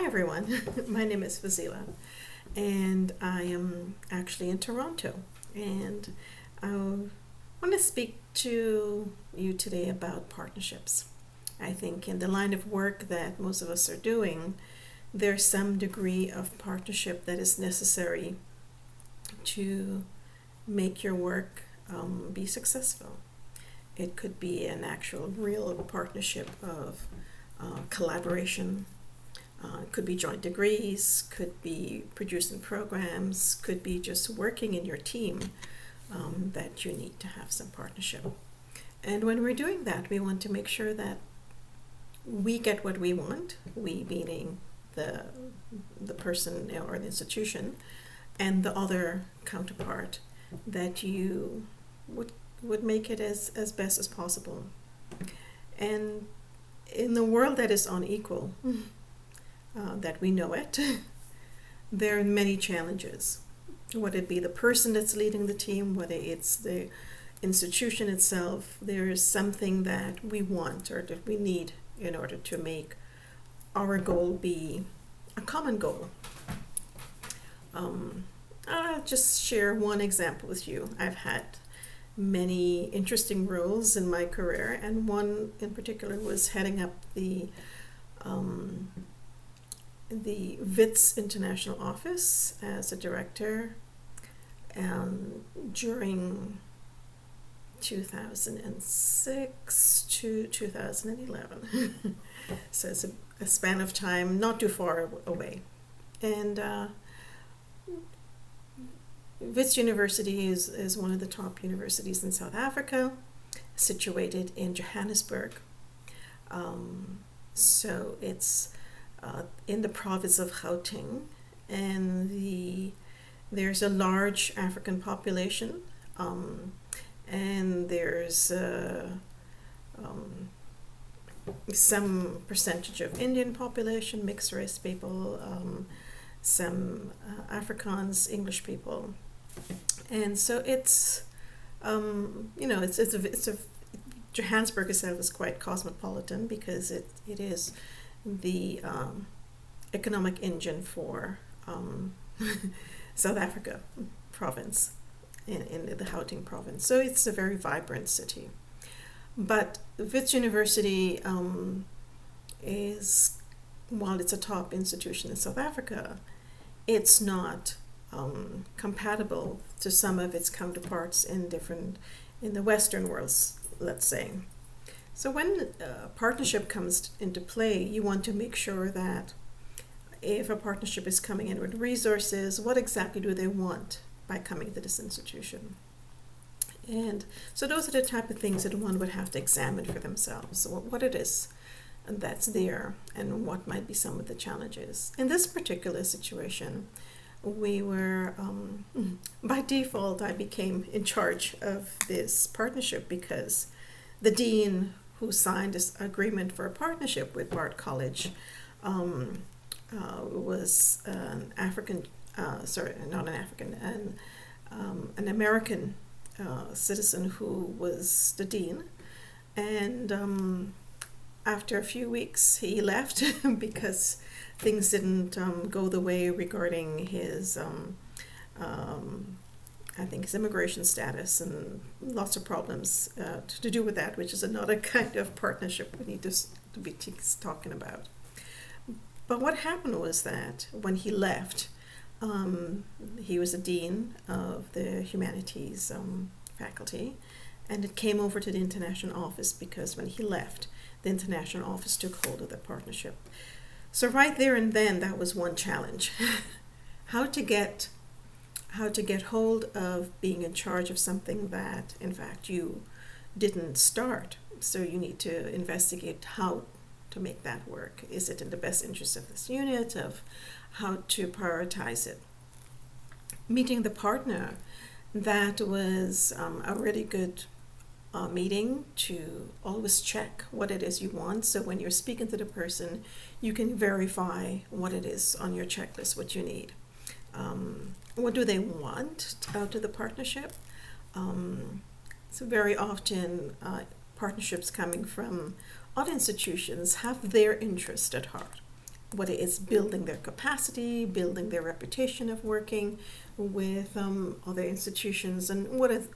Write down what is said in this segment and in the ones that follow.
everyone. My name is Fazela, and I am actually in Toronto. And I want to speak to you today about partnerships. I think in the line of work that most of us are doing, there's some degree of partnership that is necessary to make your work be successful. It could be an actual real partnership of collaboration. Could be joint degrees, could be producing programs, could be just working in your team that you need to have some partnership. And when we're doing that, we want to make sure that we get what we want, we meaning the person or the institution, and the other counterpart, that you would make it as best as possible. And in the world that is unequal, that we know it, there are many challenges. Whether it be the person that's leading the team, whether it's the institution itself, there is something that we want or that we need in order to make our goal be a common goal. I'll just share one example with you. I've had many interesting roles in my career, and one in particular was heading up the WITS International Office as a director during 2006 to 2011. So it's a span of time not too far away. And WITS University is one of the top universities in South Africa, situated in Johannesburg. So it's in the province of Gauteng, and there's a large African population, and there's some percentage of Indian population, mixed race people, some Afrikaans, English people, and so it's Johannesburg itself is quite cosmopolitan because it is the economic engine for South Africa province, in the Gauteng province. So it's a very vibrant city. But WITS University is, while it's a top institution in South Africa, it's not compatible to some of its counterparts in the Western worlds, let's say. So when partnership comes into play, you want to make sure that if a partnership is coming in with resources, what exactly do they want by coming to this institution? And so those are the type of things that one would have to examine for themselves, what it is that's there and what might be some of the challenges. In this particular situation, we were, by default, I became in charge of this partnership because the dean who signed this agreement for a partnership with Bard College was an American citizen who was the dean. And after a few weeks, he left because things didn't go the way regarding his I think his immigration status, and lots of problems to do with that, which is another kind of partnership we need to be talking about. But what happened was that when he left, he was a dean of the humanities faculty, and it came over to the international office because when he left, the international office took hold of the partnership. So right there and then, that was one challenge. How to get hold of being in charge of something that, in fact, you didn't start. So you need to investigate how to make that work. Is it in the best interest of this unit, of how to prioritize it? Meeting the partner, that was a really good meeting to always check what it is you want. So when you're speaking to the person, you can verify what it is on your checklist, what you need. What do they want out of the partnership? So very often partnerships coming from other institutions have their interest at heart. what it is building their capacity, building their reputation of working with other institutions, and what is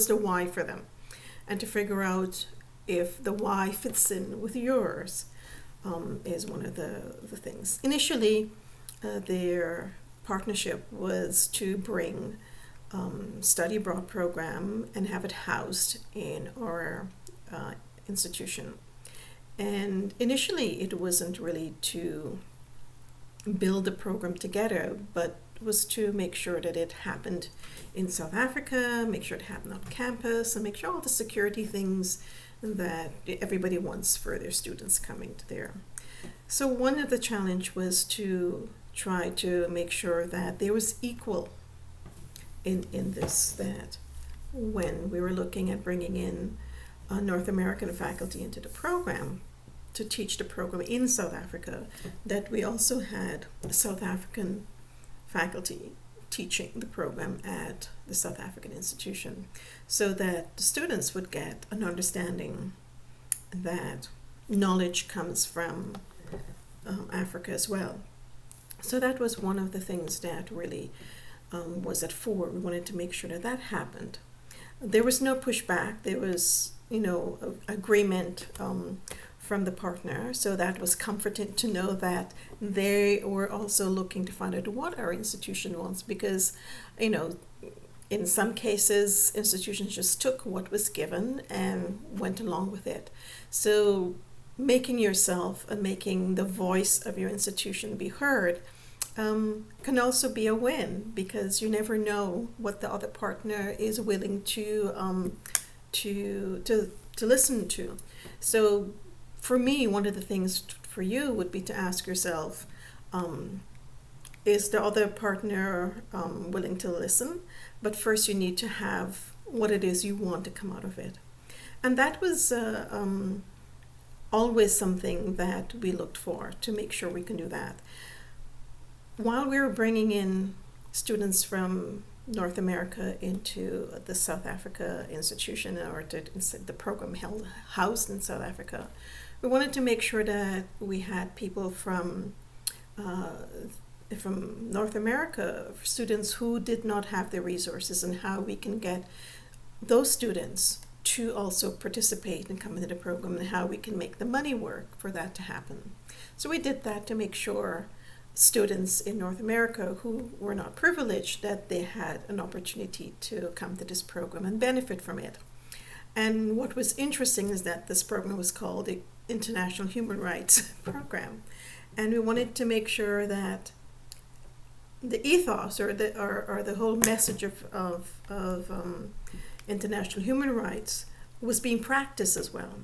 the why for them, and to figure out if the why fits in with yours is one of the things. Initially, their partnership was to bring study abroad program and have it housed in our institution. And initially it wasn't really to build a program together, but was to make sure that it happened in South Africa, make sure it happened on campus, and make sure all the security things that everybody wants for their students coming to there. So one of the challenge was to try to make sure that there was equal in this, that when we were looking at bringing in North American faculty into the program to teach the program in South Africa, that we also had South African faculty teaching the program at the South African institution, so that the students would get an understanding that knowledge comes from Africa as well. So that was one of the things that really was at fore. We wanted to make sure that that happened. There was no pushback. There was, agreement from the partner. So that was comforting to know that they were also looking to find out what our institution wants, because, in some cases, institutions just took what was given and went along with it. So making yourself and making the voice of your institution be heard can also be a win, because you never know what the other partner is willing to listen to. So for me, one of the things for you would be to ask yourself, is the other partner willing to listen? But first you need to have what it is you want to come out of it. And that was always something that we looked for, to make sure we can do that. While we were bringing in students from North America into the South Africa institution, or the program housed in South Africa, we wanted to make sure that we had people from North America, students who did not have the resources, and how we can get those students to also participate and come into the program, and how we can make the money work for that to happen. So we did that to make sure students in North America who were not privileged, that they had an opportunity to come to this program and benefit from it. And what was interesting is that this program was called the International Human Rights Program. And we wanted to make sure that the ethos, or the whole message of international human rights was being practiced as well.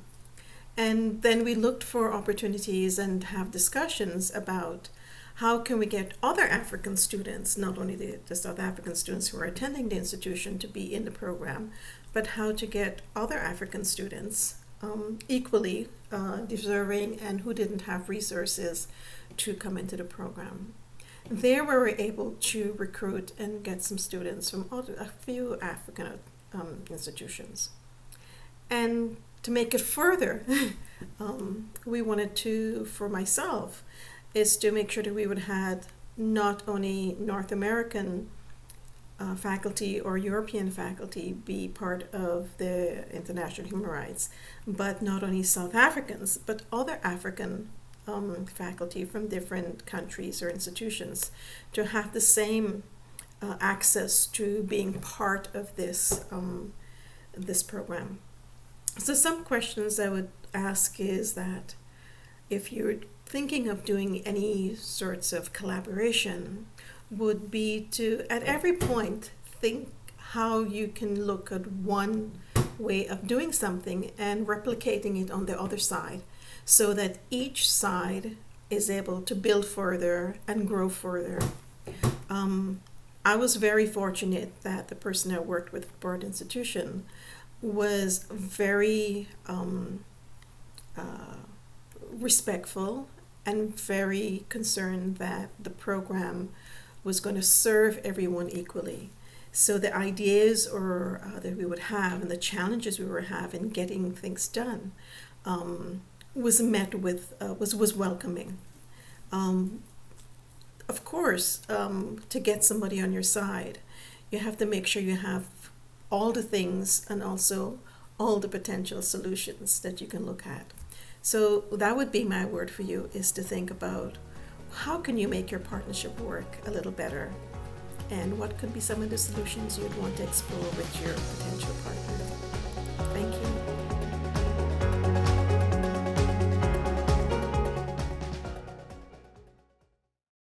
And then we looked for opportunities and have discussions about how can we get other African students, not only the South African students who are attending the institution, to be in the program, but how to get other African students equally deserving and who didn't have resources to come into the program. There we were able to recruit and get some students from a few African institutions. And to make it further, we wanted to, for myself, is to make sure that we would have not only North American faculty or European faculty be part of the international human rights, but not only South Africans, but other African faculty from different countries or institutions, to have the same access to being part of this program. So some questions I would ask is that if you're thinking of doing any sorts of collaboration, would be to, at every point, think how you can look at one way of doing something and replicating it on the other side, so that each side is able to build further and grow further. I was very fortunate that the person I worked with at Bard Institution was very respectful and very concerned that the program was going to serve everyone equally. So the ideas that we would have and the challenges we were having getting things done was met with was welcoming. Of course, to get somebody on your side, you have to make sure you have all the things and also all the potential solutions that you can look at. So that would be my word for you, is to think about how can you make your partnership work a little better, and what could be some of the solutions you'd want to explore with your potential partner. Thank you.